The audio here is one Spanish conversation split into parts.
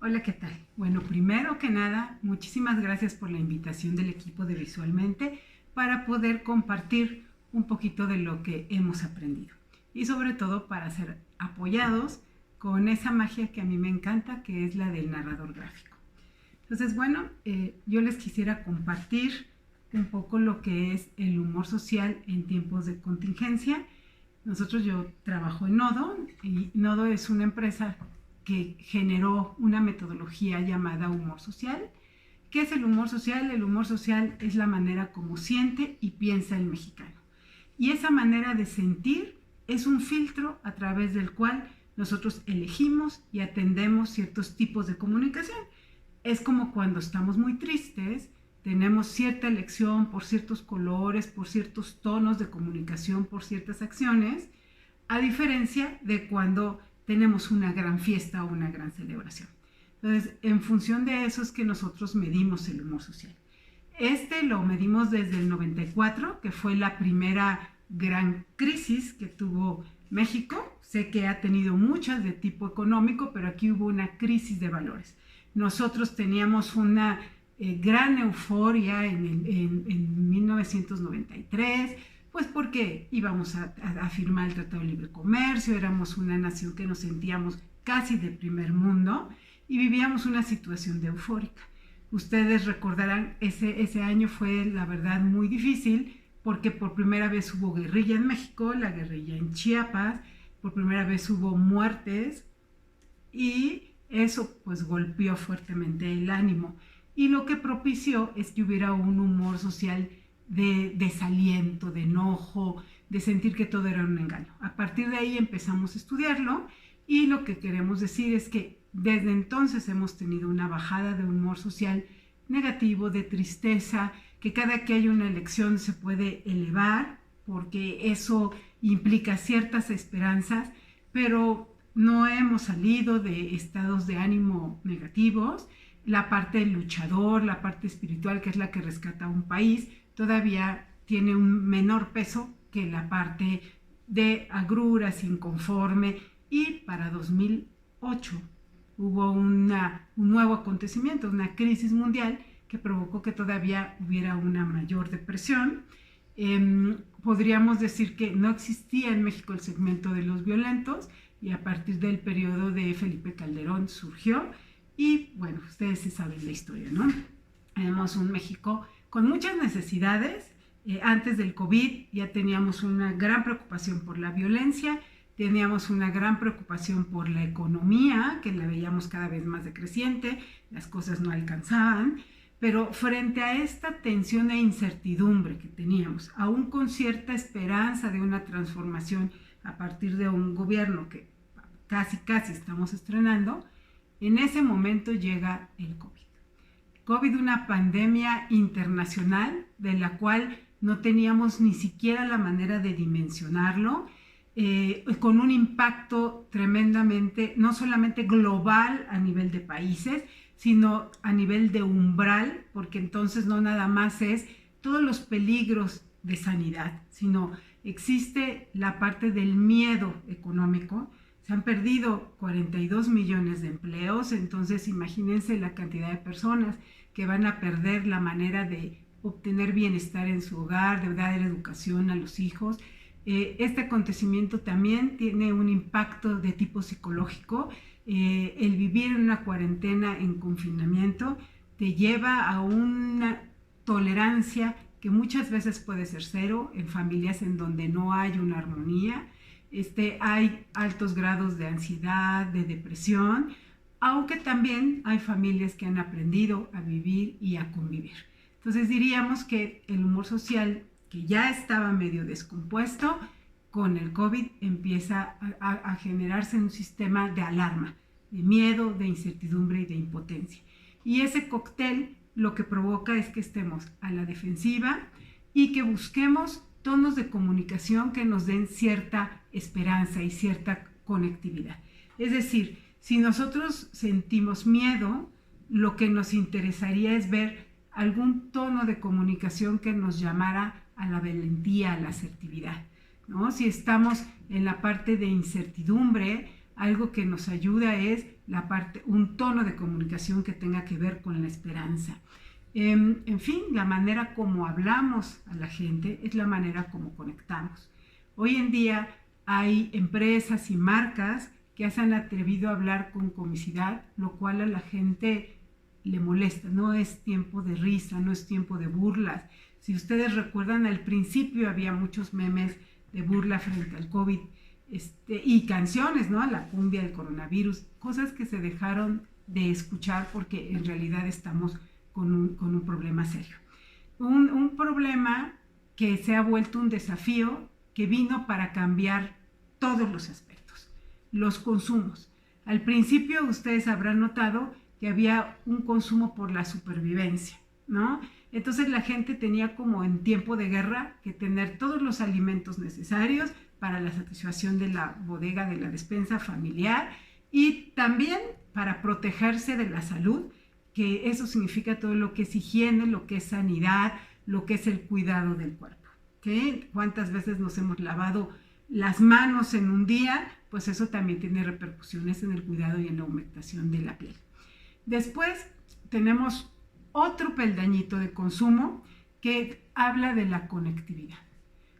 Hola, ¿qué tal? Bueno, primero que nada, muchísimas gracias por la invitación del equipo de Visualmente para poder compartir un poquito de lo que hemos aprendido y sobre todo para ser apoyados con esa magia que a mí me encanta, que es la del narrador gráfico. Entonces, bueno, yo les quisiera compartir un poco lo que es el humor social en tiempos de contingencia. Yo trabajo en Nodo y Nodo es una empresa que generó una metodología llamada humor social. ¿Qué es el humor social? El humor social es la manera como siente y piensa el mexicano. Y esa manera de sentir es un filtro a través del cual nosotros elegimos y atendemos ciertos tipos de comunicación. Es como cuando estamos muy tristes, tenemos cierta elección por ciertos colores, por ciertos tonos de comunicación, por ciertas acciones, a diferencia de cuando tenemos una gran fiesta o una gran celebración. Entonces, en función de eso es que nosotros medimos el humor social. Lo medimos desde el 94, que fue la primera gran crisis que tuvo México. Sé que ha tenido muchas de tipo económico, pero aquí hubo una crisis de valores. Nosotros teníamos una gran euforia en 1993, pues porque íbamos a firmar el Tratado de Libre Comercio, éramos una nación que nos sentíamos casi de primer mundo y vivíamos una situación de eufórica. Ustedes recordarán, ese año fue la verdad muy difícil porque por primera vez hubo guerrilla en México, la guerrilla en Chiapas, por primera vez hubo muertes y eso pues golpeó fuertemente el ánimo. Y lo que propició es que hubiera un humor social de desaliento, de enojo, de sentir que todo era un engaño. A partir de ahí empezamos a estudiarlo y lo que queremos decir es que desde entonces hemos tenido una bajada de humor social negativo, de tristeza, que cada que hay una elección se puede elevar porque eso implica ciertas esperanzas, pero no hemos salido de estados de ánimo negativos. La parte luchador, la parte espiritual, que es la que rescata a un país, todavía tiene un menor peso que la parte de agruras, inconforme. Y para 2008 hubo un nuevo acontecimiento, una crisis mundial que provocó que todavía hubiera una mayor depresión. Podríamos decir que no existía en México el segmento de los violentos y a partir del periodo de Felipe Calderón surgió. Y bueno, ustedes sí saben la historia, ¿no? Tenemos un México con muchas necesidades. Antes del COVID ya teníamos una gran preocupación por la violencia, teníamos una gran preocupación por la economía, que la veíamos cada vez más decreciente, las cosas no alcanzaban, pero frente a esta tensión e incertidumbre que teníamos, aún con cierta esperanza de una transformación a partir de un gobierno que casi estamos estrenando, en ese momento llega el COVID. COVID, una pandemia internacional de la cual no teníamos ni siquiera la manera de dimensionarlo, con un impacto tremendamente, no solamente global a nivel de países, sino a nivel de umbral, porque entonces no nada más es todos los peligros de sanidad, sino existe la parte del miedo económico. Se han perdido 42 millones de empleos, entonces imagínense la cantidad de personas que van a perder la manera de obtener bienestar en su hogar, de dar educación a los hijos. Este acontecimiento también tiene un impacto de tipo psicológico. El vivir en una cuarentena, en confinamiento, te lleva a una tolerancia que muchas veces puede ser cero en familias en donde no hay una armonía. Hay altos grados de ansiedad, de depresión, aunque también hay familias que han aprendido a vivir y a convivir. Entonces diríamos que el humor social, que ya estaba medio descompuesto, con el COVID empieza a generarse un sistema de alarma, de miedo, de incertidumbre y de impotencia. Y ese cóctel lo que provoca es que estemos a la defensiva y que busquemos tonos de comunicación que nos den cierta esperanza y cierta conectividad. Es decir, si nosotros sentimos miedo, lo que nos interesaría es ver algún tono de comunicación que nos llamara a la valentía, a la asertividad, ¿no? Si estamos en la parte de incertidumbre, algo que nos ayuda es un tono de comunicación que tenga que ver con la esperanza. En fin, la manera como hablamos a la gente es la manera como conectamos. Hoy en día hay empresas y marcas que se han atrevido a hablar con comicidad, lo cual a la gente le molesta. No es tiempo de risa, no es tiempo de burlas. Si ustedes recuerdan, al principio había muchos memes de burla frente al COVID y canciones, ¿no? La cumbia del coronavirus, cosas que se dejaron de escuchar porque en realidad estamos con un problema serio. Un problema que se ha vuelto un desafío que vino para cambiar todos los aspectos. Los consumos. Al principio ustedes habrán notado que había un consumo por la supervivencia, ¿no? Entonces la gente tenía como en tiempo de guerra que tener todos los alimentos necesarios para la satisfacción de la bodega, de la despensa familiar y también para protegerse de la salud, que eso significa todo lo que es higiene, lo que es sanidad, lo que es el cuidado del cuerpo. ¿Okay? ¿Cuántas veces nos hemos lavado las manos en un día? Pues eso también tiene repercusiones en el cuidado y en la humectación de la piel. Después tenemos otro peldañito de consumo que habla de la conectividad.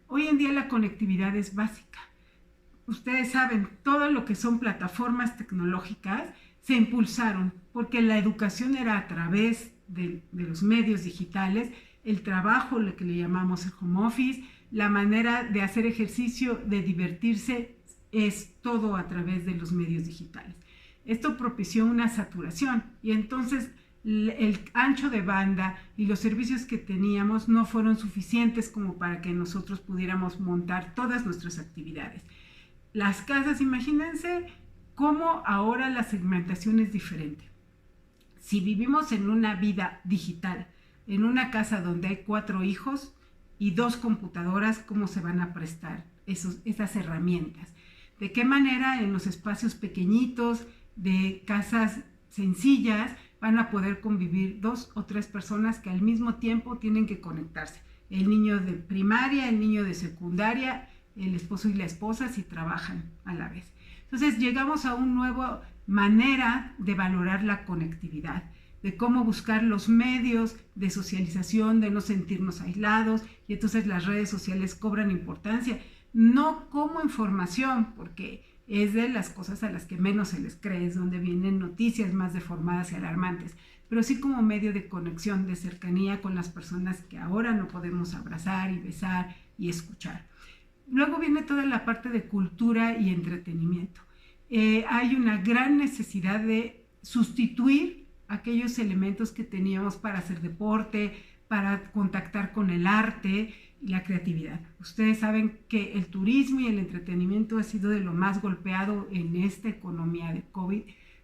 Hoy en día la conectividad es básica. Ustedes saben, todo lo que son plataformas tecnológicas se impulsaron porque la educación era a través de los medios digitales, el trabajo, lo que le llamamos el home office, la manera de hacer ejercicio, de divertirse, es todo a través de los medios digitales. Esto propició una saturación y entonces el ancho de banda y los servicios que teníamos no fueron suficientes como para que nosotros pudiéramos montar todas nuestras actividades. Las casas, imagínense cómo ahora la segmentación es diferente. Si vivimos en una vida digital, en una casa donde hay 4 hijos y 2 computadoras, ¿cómo se van a prestar esas herramientas? ¿De qué manera en los espacios pequeñitos de casas sencillas van a poder convivir 2 o 3 personas que al mismo tiempo tienen que conectarse? El niño de primaria, el niño de secundaria, el esposo y la esposa si trabajan a la vez. Entonces llegamos a una nueva manera de valorar la conectividad, de cómo buscar los medios de socialización, de no sentirnos aislados, y entonces las redes sociales cobran importancia, no como información, porque es de las cosas a las que menos se les cree, es donde vienen noticias más deformadas y alarmantes, pero sí como medio de conexión, de cercanía con las personas que ahora no podemos abrazar y besar y escuchar. Luego viene toda la parte de cultura y entretenimiento. Hay una gran necesidad de sustituir aquellos elementos que teníamos para hacer deporte, para contactar con el arte y la creatividad. Ustedes saben que el turismo y el entretenimiento ha sido de lo más golpeado en esta economía de COVID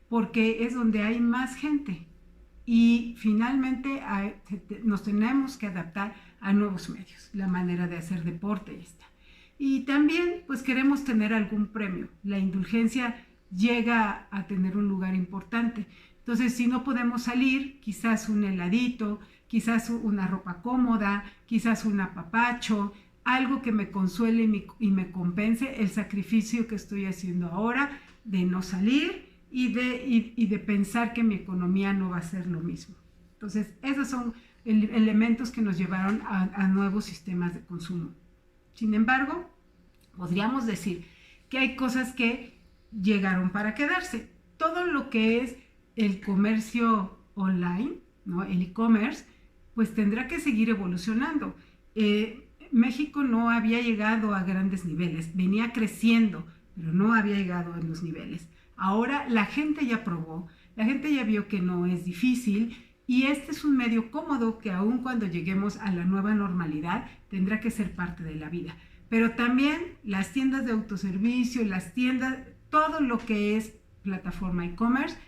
porque es donde hay más gente y finalmente nos tenemos que adaptar a nuevos medios, la manera de hacer deporte y esta. Y también pues queremos tener algún premio. La indulgencia llega a tener un lugar importante. Entonces si no podemos salir, quizás un heladito, quizás una ropa cómoda, quizás un apapacho, algo que me consuele y me compense el sacrificio que estoy haciendo ahora de no salir y de pensar que mi economía no va a ser lo mismo. Entonces esos son elementos que nos llevaron a nuevos sistemas de consumo. Sin embargo, podríamos decir que hay cosas que llegaron para quedarse. Todo lo que es el comercio online, ¿no? El e-commerce, pues tendrá que seguir evolucionando. México no había llegado a grandes niveles, venía creciendo, pero no había llegado a los niveles. Ahora la gente ya probó, la gente ya vio que no es difícil y este es un medio cómodo que aun cuando lleguemos a la nueva normalidad tendrá que ser parte de la vida. Pero también las tiendas de autoservicio, las tiendas, todo lo que es plataforma e-commerce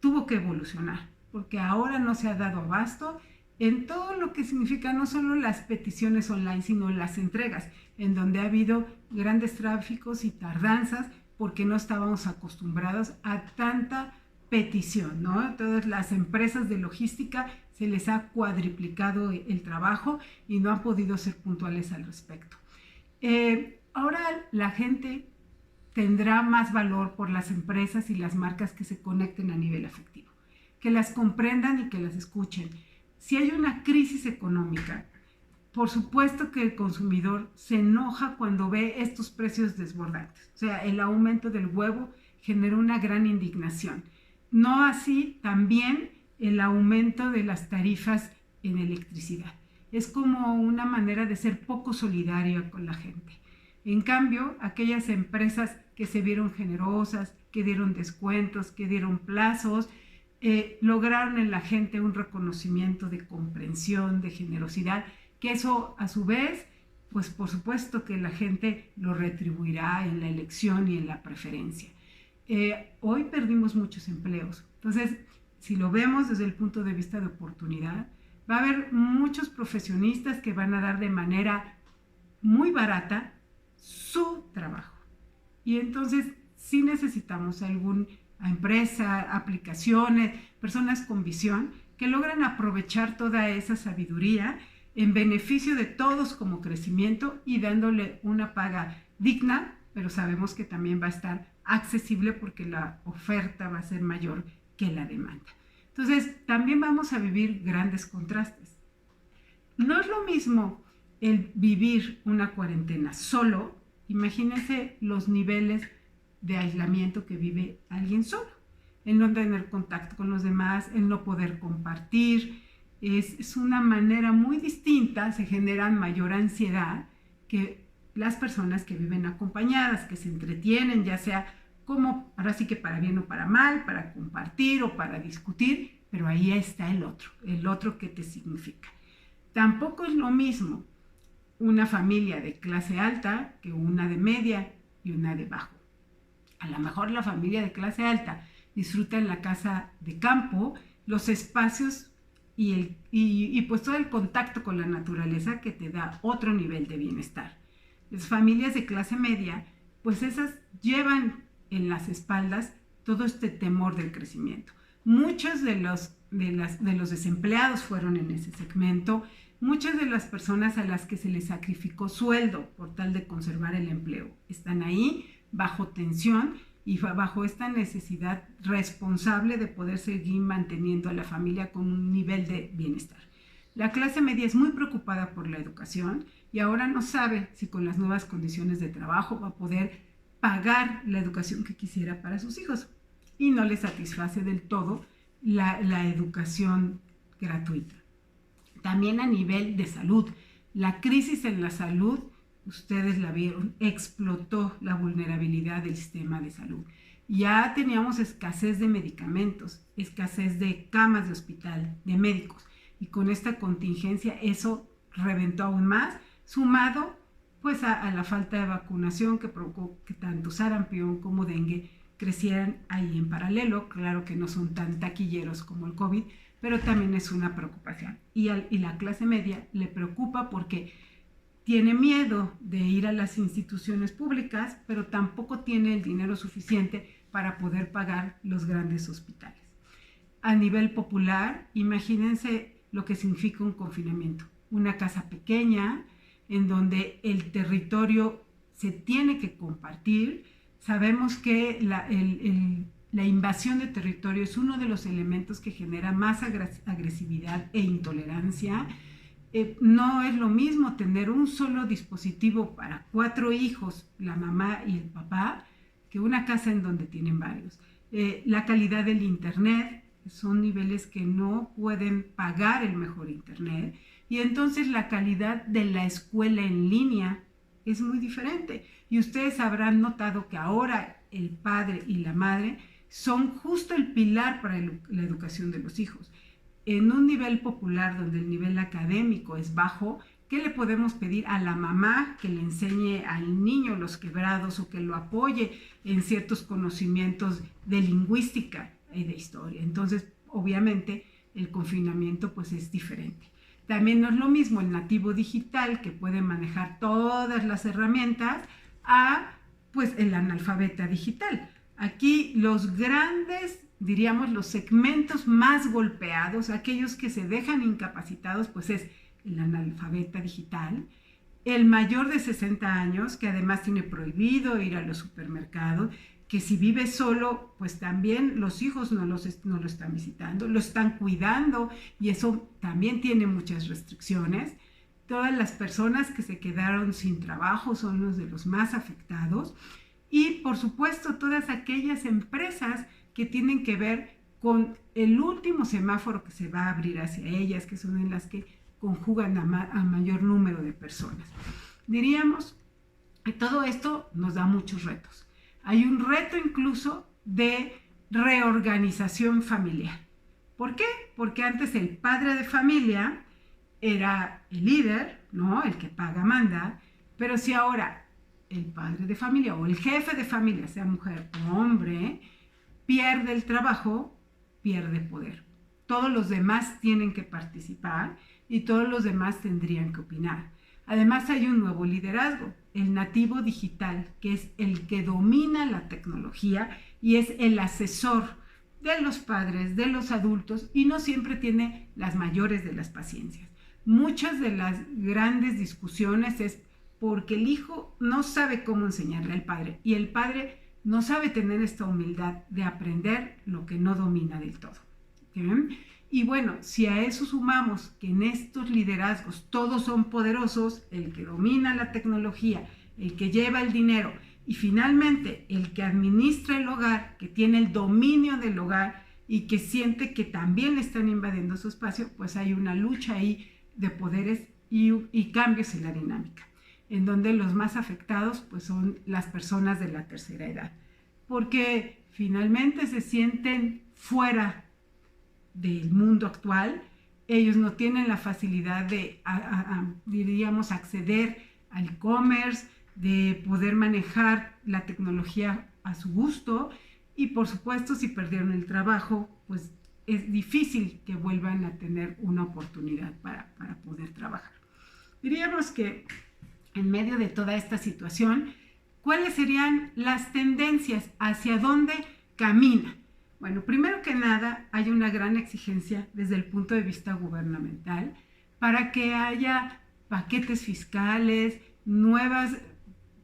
tuvo que evolucionar, porque ahora no se ha dado abasto en todo lo que significa no solo las peticiones online, sino las entregas, en donde ha habido grandes tráficos y tardanzas porque no estábamos acostumbrados a tanta petición, ¿no? Todas las empresas de logística se les ha cuadriplicado el trabajo y no han podido ser puntuales al respecto. Ahora la gente tendrá más valor por las empresas y las marcas que se conecten a nivel afectivo, que las comprendan y que las escuchen. Si hay una crisis económica, por supuesto que el consumidor se enoja cuando ve estos precios desbordantes. O sea, el aumento del huevo genera una gran indignación. No así también el aumento de las tarifas en electricidad. Es como una manera de ser poco solidaria con la gente. En cambio, aquellas empresas que se vieron generosas, que dieron descuentos, que dieron plazos, lograron en la gente un reconocimiento de comprensión, de generosidad, que eso a su vez, pues por supuesto que la gente lo retribuirá en la elección y en la preferencia. Hoy perdimos muchos empleos, entonces si lo vemos desde el punto de vista de oportunidad, va a haber muchos profesionistas que van a dar de manera muy barata su trabajo. Y entonces sí necesitamos alguna empresa, aplicaciones, personas con visión que logran aprovechar toda esa sabiduría en beneficio de todos como crecimiento y dándole una paga digna, pero sabemos que también va a estar accesible porque la oferta va a ser mayor que la demanda. Entonces, también vamos a vivir grandes contrastes. No es lo mismo el vivir una cuarentena solo. Imagínense los niveles de aislamiento que vive alguien solo. El no tener contacto con los demás, el no poder compartir. Es una manera muy distinta, se genera mayor ansiedad que las personas que viven acompañadas, que se entretienen, ya sea como, ahora sí que para bien o para mal, para compartir o para discutir, pero ahí está el otro que te significa. Tampoco es lo mismo una familia de clase alta que una de media y una de bajo. A lo mejor la familia de clase alta disfruta en la casa de campo los espacios y pues todo el contacto con la naturaleza que te da otro nivel de bienestar. Las familias de clase media, pues esas llevan en las espaldas todo este temor del crecimiento. Muchos de los desempleados fueron en ese segmento. Muchas de las personas a las que se les sacrificó sueldo por tal de conservar el empleo están ahí bajo tensión y bajo esta necesidad responsable de poder seguir manteniendo a la familia con un nivel de bienestar. La clase media es muy preocupada por la educación y ahora no sabe si con las nuevas condiciones de trabajo va a poder pagar la educación que quisiera para sus hijos y no le satisface del todo la educación gratuita. También a nivel de salud, la crisis en la salud, ustedes la vieron, explotó la vulnerabilidad del sistema de salud. Ya teníamos escasez de medicamentos, escasez de camas de hospital, de médicos, y con esta contingencia eso reventó aún más, sumado pues a la falta de vacunación que provocó que tanto sarampión como dengue crecieran ahí en paralelo. Claro que no son tan taquilleros como el COVID, pero también es una preocupación. Y la clase media le preocupa porque tiene miedo de ir a las instituciones públicas, pero tampoco tiene el dinero suficiente para poder pagar los grandes hospitales. A nivel popular, imagínense lo que significa un confinamiento. Una casa pequeña, en donde el territorio se tiene que compartir. Sabemos que la invasión de territorio es uno de los elementos que genera más agresividad e intolerancia. No es lo mismo tener un solo dispositivo para 4 hijos, la mamá y el papá, que una casa en donde tienen varios. La calidad del internet, son niveles que no pueden pagar el mejor internet, y entonces la calidad de la escuela en línea es muy diferente. Y ustedes habrán notado que ahora el padre y la madre son justo el pilar para la educación de los hijos. En un nivel popular donde el nivel académico es bajo, ¿qué le podemos pedir a la mamá? Que le enseñe al niño los quebrados o que lo apoye en ciertos conocimientos de lingüística y de historia. Entonces, obviamente, el confinamiento pues es diferente. También no es lo mismo el nativo digital que puede manejar todas las herramientas a pues el analfabeta digital. Aquí los grandes, diríamos, los segmentos más golpeados, aquellos que se dejan incapacitados, pues es el analfabeta digital, el mayor de 60 años, que además tiene prohibido ir a los supermercados, que si vive solo, pues también los hijos no lo están visitando, lo están cuidando y eso también tiene muchas restricciones. Todas las personas que se quedaron sin trabajo son los de los más afectados. Y por supuesto todas aquellas empresas que tienen que ver con el último semáforo que se va a abrir hacia ellas, que son en las que conjugan a mayor número de personas. Diríamos que todo esto nos da muchos retos. Hay un reto incluso de reorganización familiar. ¿Por qué? Porque antes el padre de familia era el líder, ¿no? El que paga, manda, pero si ahora el padre de familia o el jefe de familia, sea mujer o hombre, pierde el trabajo, pierde poder. Todos los demás tienen que participar y todos los demás tendrían que opinar. Además hay un nuevo liderazgo, el nativo digital, que es el que domina la tecnología y es el asesor de los padres, de los adultos, y no siempre tiene las mayores de las paciencias. Muchas de las grandes discusiones es porque el hijo no sabe cómo enseñarle al padre y el padre no sabe tener esta humildad de aprender lo que no domina del todo. ¿Sí? Y bueno, si a eso sumamos que en estos liderazgos todos son poderosos, el que domina la tecnología, el que lleva el dinero y finalmente el que administra el hogar, que tiene el dominio del hogar y que siente que también le están invadiendo su espacio, pues hay una lucha ahí de poderes y cambios en la dinámica, en donde los más afectados pues son las personas de la tercera edad, porque finalmente se sienten fuera del mundo actual. Ellos no tienen la facilidad de, diríamos, acceder al e-commerce, de poder manejar la tecnología a su gusto y por supuesto si perdieron el trabajo, pues es difícil que vuelvan a tener una oportunidad para poder trabajar. Diríamos que en medio de toda esta situación, ¿cuáles serían las tendencias? ¿Hacia dónde camina? Bueno, primero que nada, hay una gran exigencia desde el punto de vista gubernamental para que haya paquetes fiscales, nuevos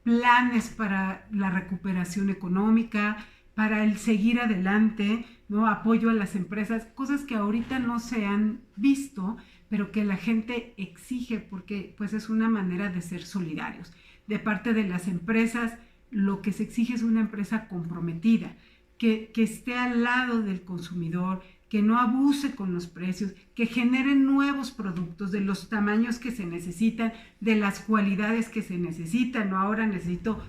planes para la recuperación económica, para el seguir adelante, ¿no? Apoyo a las empresas, cosas que ahorita no se han visto, pero que la gente exige porque pues es una manera de ser solidarios. De parte de las empresas, lo que se exige es una empresa comprometida, que esté al lado del consumidor, que no abuse con los precios, que genere nuevos productos de los tamaños que se necesitan, de las cualidades que se necesitan. ¿No? Ahora necesito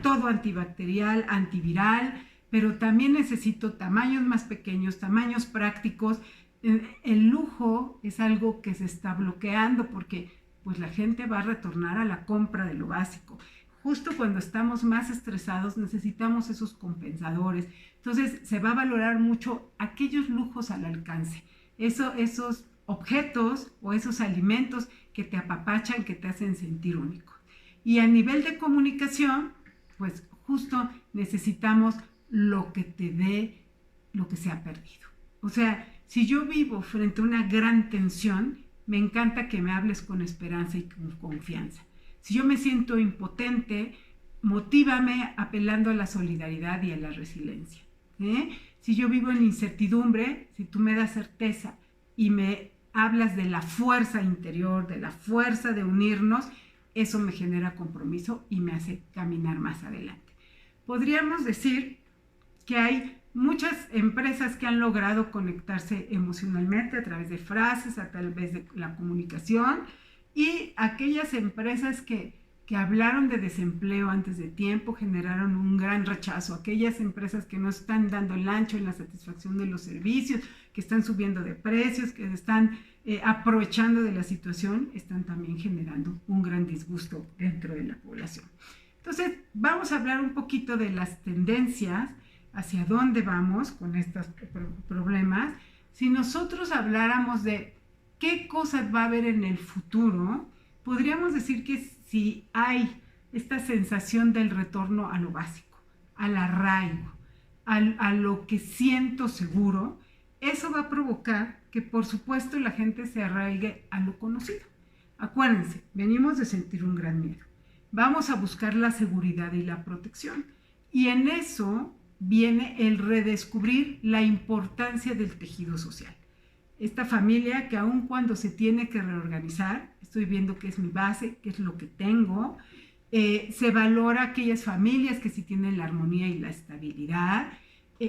todo antibacterial, antiviral, pero también necesito tamaños más pequeños, tamaños prácticos. El lujo es algo que se está bloqueando porque pues la gente va a retornar a la compra de lo básico. Justo cuando estamos más estresados necesitamos esos compensadores. Entonces se va a valorar mucho aquellos lujos al alcance, esos objetos o esos alimentos que te apapachan, que te hacen sentir único. Y a nivel de comunicación, pues justo necesitamos lo que te dé lo que se ha perdido. O sea, si yo vivo frente a una gran tensión, me encanta que me hables con esperanza y con confianza. Si yo me siento impotente, motívame apelando a la solidaridad y a la resiliencia. Si yo vivo en incertidumbre, si tú me das certeza y me hablas de la fuerza interior, de la fuerza de unirnos, eso me genera compromiso y me hace caminar más adelante. Podríamos decir que hay muchas empresas que han logrado conectarse emocionalmente a través de frases, a través de la comunicación, y aquellas empresas que hablaron de desempleo antes de tiempo generaron un gran rechazo. Aquellas empresas que no están dando el ancho en la satisfacción de los servicios, que están subiendo de precios, que están aprovechando de la situación, están también generando un gran disgusto dentro de la población. Entonces, vamos a hablar un poquito de las tendencias, hacia dónde vamos con estos problemas. Si nosotros habláramos de qué cosas va a haber en el futuro, podríamos decir que si hay esta sensación del retorno a lo básico, al arraigo, a lo que siento seguro, eso va a provocar que por supuesto la gente se arraigue a lo conocido, Acuérdense, venimos de sentir un gran miedo. Vamos a buscar la seguridad y la protección. Y en eso viene el redescubrir la importancia del tejido social. Esta familia que aun cuando se tiene que reorganizar, estoy viendo qué es mi base, qué es lo que tengo, se valora aquellas familias que sí tienen la armonía y la estabilidad,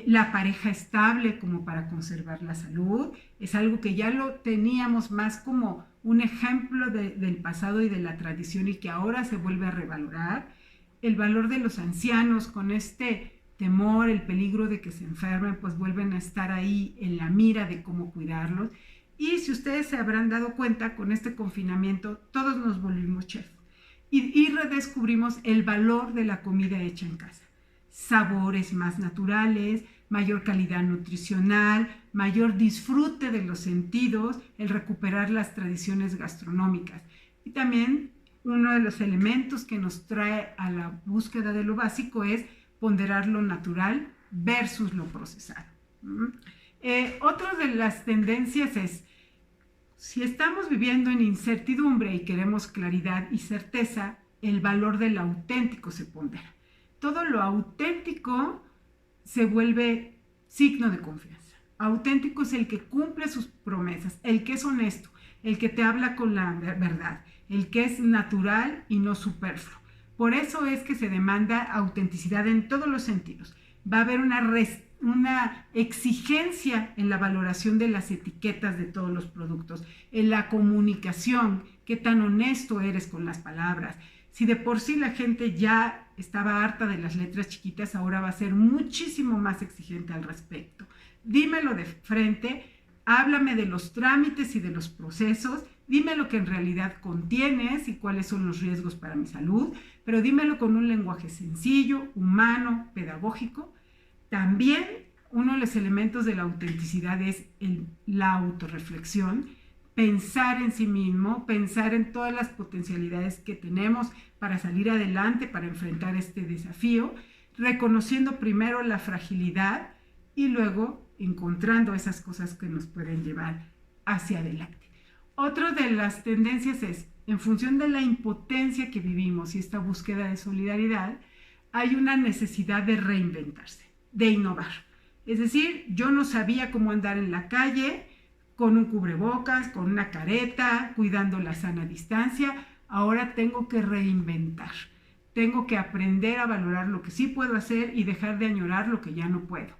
la pareja estable como para conservar la salud, es algo que ya lo teníamos más como un ejemplo del pasado y de la tradición y que ahora se vuelve a revalorar, el valor de los ancianos con este temor, el peligro de que se enfermen, pues vuelven a estar ahí en la mira de cómo cuidarlos. Y si ustedes se habrán dado cuenta, con este confinamiento todos nos volvimos chefs y redescubrimos el valor de la comida hecha en casa. Sabores más naturales, mayor calidad nutricional, mayor disfrute de los sentidos, el recuperar las tradiciones gastronómicas. Y también uno de los elementos que nos trae a la búsqueda de lo básico es ponderar lo natural versus lo procesado. Otra de las tendencias es, si estamos viviendo en incertidumbre y queremos claridad y certeza, el valor del auténtico se pondera. Todo lo auténtico se vuelve signo de confianza. Auténtico es el que cumple sus promesas, el que es honesto, el que te habla con la verdad, el que es natural y no superfluo. Por eso es que se demanda autenticidad en todos los sentidos. Va a haber una exigencia en la valoración de las etiquetas de todos los productos, en la comunicación, qué tan honesto eres con las palabras. Si de por sí la gente ya estaba harta de las letras chiquitas, ahora va a ser muchísimo más exigente al respecto. Dímelo de frente, háblame de los trámites y de los procesos, dime lo que en realidad contienes y cuáles son los riesgos para mi salud, pero dímelo con un lenguaje sencillo, humano, pedagógico. También uno de los elementos de la autenticidad es la autorreflexión, pensar en sí mismo, pensar en todas las potencialidades que tenemos para salir adelante, para enfrentar este desafío, reconociendo primero la fragilidad y luego encontrando esas cosas que nos pueden llevar hacia adelante. Otra de las tendencias es, en función de la impotencia que vivimos y esta búsqueda de solidaridad, hay una necesidad de reinventarse, de innovar. Es decir, yo no sabía cómo andar en la calle con un cubrebocas, con una careta, cuidando la sana distancia. Ahora tengo que reinventar. Tengo que aprender a valorar lo que sí puedo hacer y dejar de añorar lo que ya no puedo.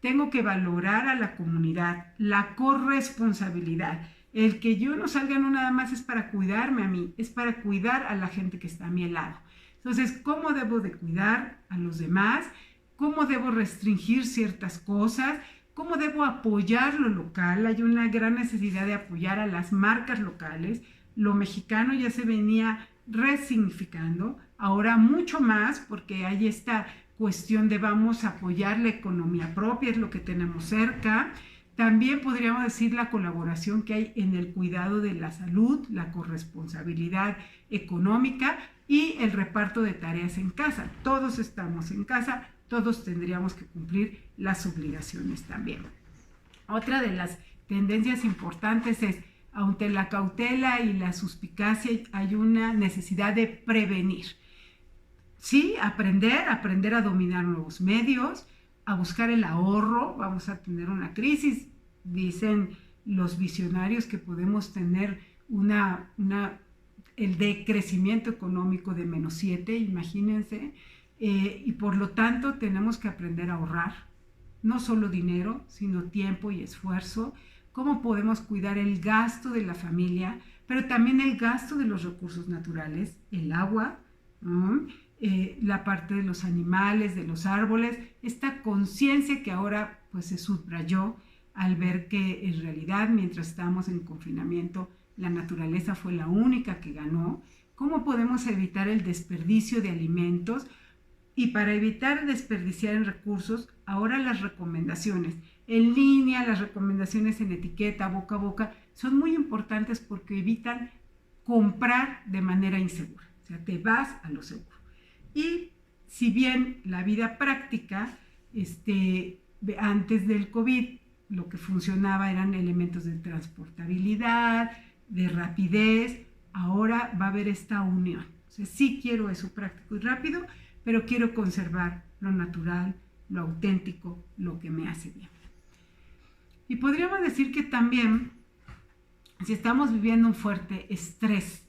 Tengo que valorar a la comunidad, la corresponsabilidad. El que yo no salga no nada más es para cuidarme a mí, es para cuidar a la gente que está a mi lado. Entonces, ¿cómo debo de cuidar a los demás? ¿Cómo debo restringir ciertas cosas? ¿Cómo debo apoyar lo local? Hay una gran necesidad de apoyar a las marcas locales. Lo mexicano ya se venía resignificando, ahora mucho más porque hay esta cuestión de vamos a apoyar la economía propia, es lo que tenemos cerca. También podríamos decir la colaboración que hay en el cuidado de la salud, la corresponsabilidad económica y el reparto de tareas en casa. Todos estamos en casa, todos tendríamos que cumplir las obligaciones también. Otra de las tendencias importantes es, ante la cautela y la suspicacia, hay una necesidad de prevenir. Sí, aprender a dominar nuevos medios, a buscar el ahorro. Vamos a tener una crisis, dicen los visionarios que podemos tener el decrecimiento económico de -7, imagínense, y por lo tanto tenemos que aprender a ahorrar, no solo dinero, sino tiempo y esfuerzo. Cómo podemos cuidar el gasto de la familia, pero también el gasto de los recursos naturales, el agua, ¿no? La parte de los animales, de los árboles, esta conciencia que ahora pues se subrayó al ver que en realidad mientras estábamos en confinamiento la naturaleza fue la única que ganó. ¿Cómo podemos evitar el desperdicio de alimentos? Y para evitar desperdiciar en recursos, ahora las recomendaciones en línea, las recomendaciones en etiqueta, boca a boca, son muy importantes porque evitan comprar de manera insegura. O sea, te vas a lo seguro. Y si bien la vida práctica, antes del COVID, lo que funcionaba eran elementos de transportabilidad, de rapidez, ahora va a haber esta unión. O sea, sí quiero eso práctico y rápido, pero quiero conservar lo natural, lo auténtico, lo que me hace bien. Y podríamos decir que también, si estamos viviendo un fuerte estrés,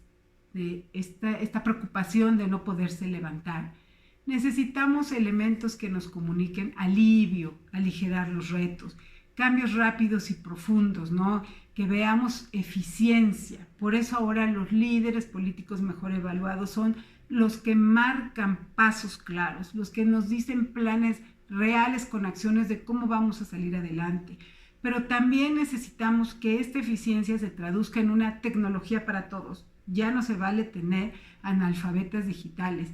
de esta preocupación de no poderse levantar, necesitamos elementos que nos comuniquen alivio, aligerar los retos, cambios rápidos y profundos, ¿no? Que veamos eficiencia. Por eso ahora los líderes políticos mejor evaluados son los que marcan pasos claros, los que nos dicen planes reales con acciones de cómo vamos a salir adelante. Pero también necesitamos que esta eficiencia se traduzca en una tecnología para todos. Ya no se vale tener analfabetas digitales.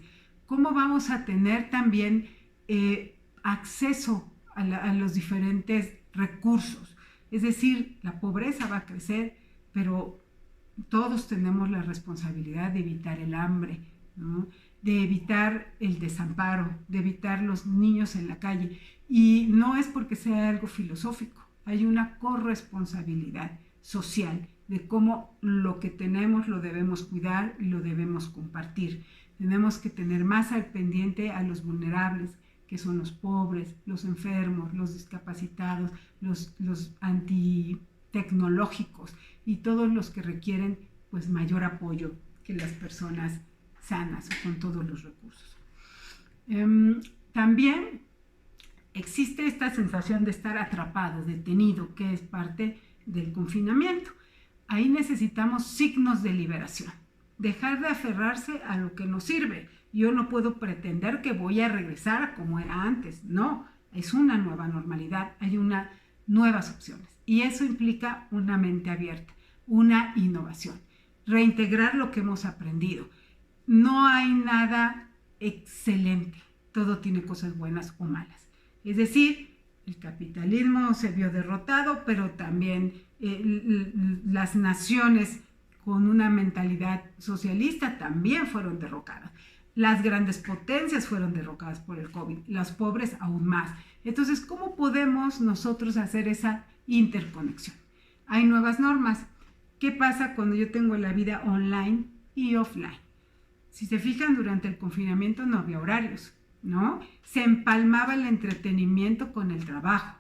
¿Cómo vamos a tener también acceso a los diferentes recursos? Es decir, la pobreza va a crecer, pero todos tenemos la responsabilidad de evitar el hambre, ¿no? De evitar el desamparo, de evitar los niños en la calle. Y no es porque sea algo filosófico, hay una corresponsabilidad social de cómo lo que tenemos lo debemos cuidar y lo debemos compartir. Tenemos que tener más al pendiente a los vulnerables, que son los pobres, los enfermos, los discapacitados, los antitecnológicos y todos los que requieren pues mayor apoyo que las personas sanas o con todos los recursos. También existe esta sensación de estar atrapado, detenido, que es parte del confinamiento. Ahí necesitamos signos de liberación, dejar de aferrarse a lo que nos sirve. Yo no puedo pretender que voy a regresar a como era antes, no, es una nueva normalidad, hay nuevas opciones y eso implica una mente abierta, una innovación, reintegrar lo que hemos aprendido. No hay nada excelente, todo tiene cosas buenas o malas. Es decir, el capitalismo se vio derrotado, pero también las naciones con una mentalidad socialista también fueron derrocadas. Las grandes potencias fueron derrocadas por el COVID, los pobres aún más. Entonces, ¿cómo podemos nosotros hacer esa interconexión? Hay nuevas normas. ¿Qué pasa cuando yo tengo la vida online y offline? Si se fijan, durante el confinamiento no había horarios, ¿no? Se empalmaba el entretenimiento con el trabajo,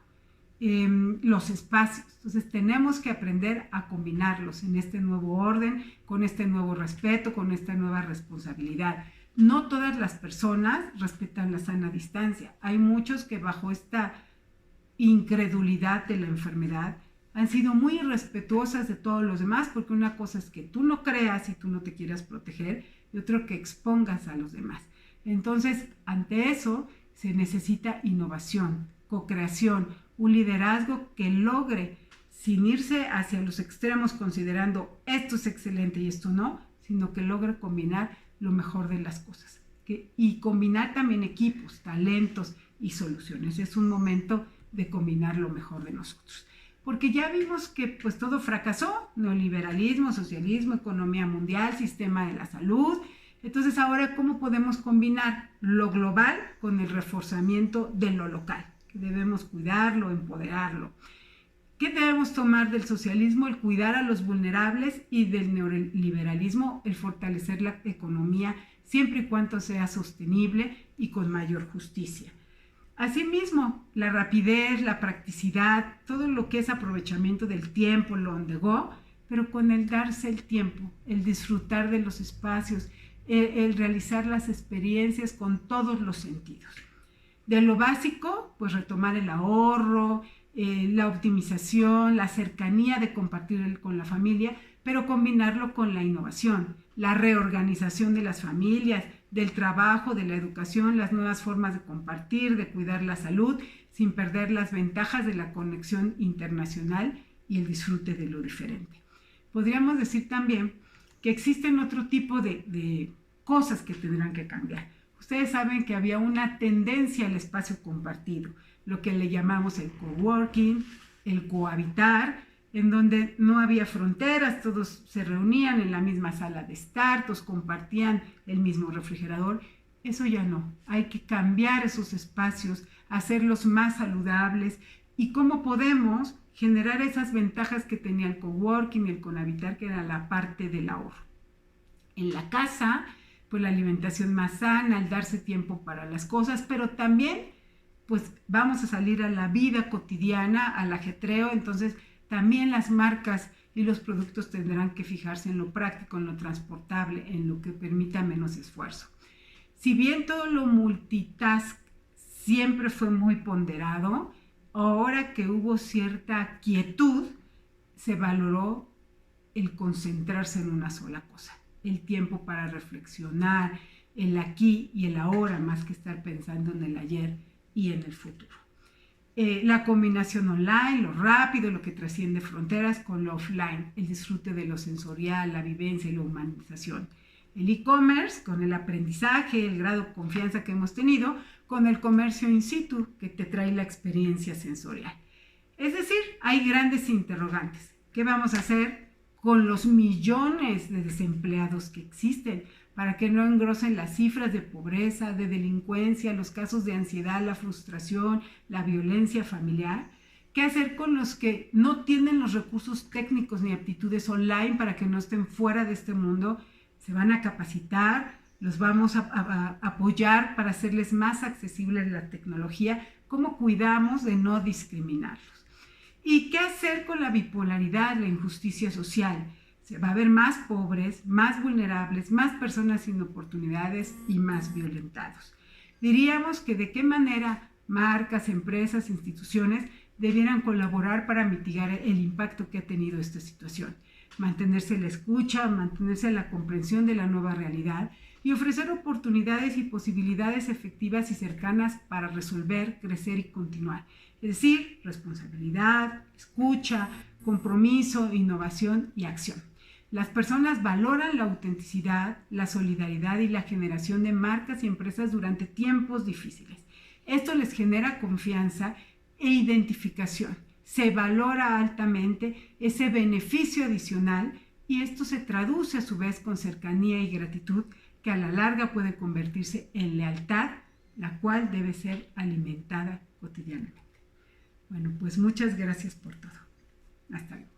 los espacios. Entonces tenemos que aprender a combinarlos en este nuevo orden, con este nuevo respeto, con esta nueva responsabilidad. No todas las personas respetan la sana distancia. Hay muchos que bajo esta incredulidad de la enfermedad han sido muy irrespetuosas de todos los demás, porque una cosa es que tú no creas y tú no te quieras proteger, y otra que expongas a los demás. Entonces, ante eso se necesita innovación, co-creación, un liderazgo que logre, sin irse hacia los extremos considerando esto es excelente y esto no, sino que logre combinar lo mejor de las cosas. Y combinar también equipos, talentos y soluciones. Es un momento de combinar lo mejor de nosotros. Porque ya vimos que pues todo fracasó, neoliberalismo, socialismo, economía mundial, sistema de la salud. Entonces ahora, ¿cómo podemos combinar lo global con el reforzamiento de lo local? Que debemos cuidarlo, empoderarlo. ¿Qué debemos tomar del socialismo? El cuidar a los vulnerables, y del neoliberalismo el fortalecer la economía siempre y cuando sea sostenible y con mayor justicia. Asimismo, la rapidez, la practicidad, todo lo que es aprovechamiento del tiempo, lo on the go, pero con el darse el tiempo, el disfrutar de los espacios, el realizar las experiencias con todos los sentidos. De lo básico, pues retomar el ahorro, la optimización, la cercanía de compartir con la familia, pero combinarlo con la innovación, la reorganización de las familias, del trabajo, de la educación, las nuevas formas de compartir, de cuidar la salud, sin perder las ventajas de la conexión internacional y el disfrute de lo diferente. Podríamos decir también que existen otro tipo de cosas que tendrán que cambiar. Ustedes saben que había una tendencia al espacio compartido, lo que le llamamos el coworking, el cohabitar, en donde no había fronteras, todos se reunían en la misma sala de estar, todos compartían el mismo refrigerador. Eso ya no, hay que cambiar esos espacios, hacerlos más saludables. ¿Y cómo podemos generar esas ventajas que tenía el coworking, el cohabitar, que era la parte del ahorro? en la casa, pues la alimentación más sana, el darse tiempo para las cosas, pero también pues vamos a salir a la vida cotidiana, al ajetreo, entonces también las marcas y los productos tendrán que fijarse en lo práctico, en lo transportable, en lo que permita menos esfuerzo. Si bien todo lo multitask siempre fue muy ponderado, ahora que hubo cierta quietud, se valoró el concentrarse en una sola cosa, el tiempo para reflexionar, el aquí y el ahora, más que estar pensando en el ayer y en el futuro. La combinación online, lo rápido, lo que trasciende fronteras, con lo offline, el disfrute de lo sensorial, la vivencia y la humanización. El e-commerce, con el aprendizaje, el grado de confianza que hemos tenido, con el comercio in situ, que te trae la experiencia sensorial. Es decir, hay grandes interrogantes. ¿Qué vamos a hacer con los millones de desempleados que existen para que no engrosen las cifras de pobreza, de delincuencia, los casos de ansiedad, la frustración, la violencia familiar? ¿Qué hacer con los que no tienen los recursos técnicos ni aptitudes online para que no estén fuera de este mundo? Se van a capacitar, los vamos a apoyar para hacerles más accesible la tecnología. ¿Cómo cuidamos de no discriminarlos? ¿Y qué hacer con la bipolaridad, la injusticia social? Se va a ver más pobres, más vulnerables, más personas sin oportunidades y más violentados. Diríamos que de qué manera marcas, empresas, instituciones debieran colaborar para mitigar el impacto que ha tenido esta situación. Mantenerse la escucha, mantenerse la comprensión de la nueva realidad y ofrecer oportunidades y posibilidades efectivas y cercanas para resolver, crecer y continuar. Es decir, responsabilidad, escucha, compromiso, innovación y acción. Las personas valoran la autenticidad, la solidaridad y la generación de marcas y empresas durante tiempos difíciles. Esto les genera confianza e identificación. Se valora altamente ese beneficio adicional y esto se traduce a su vez con cercanía y gratitud que a la larga puede convertirse en lealtad, la cual debe ser alimentada cotidianamente. Bueno, pues muchas gracias por todo. Hasta luego.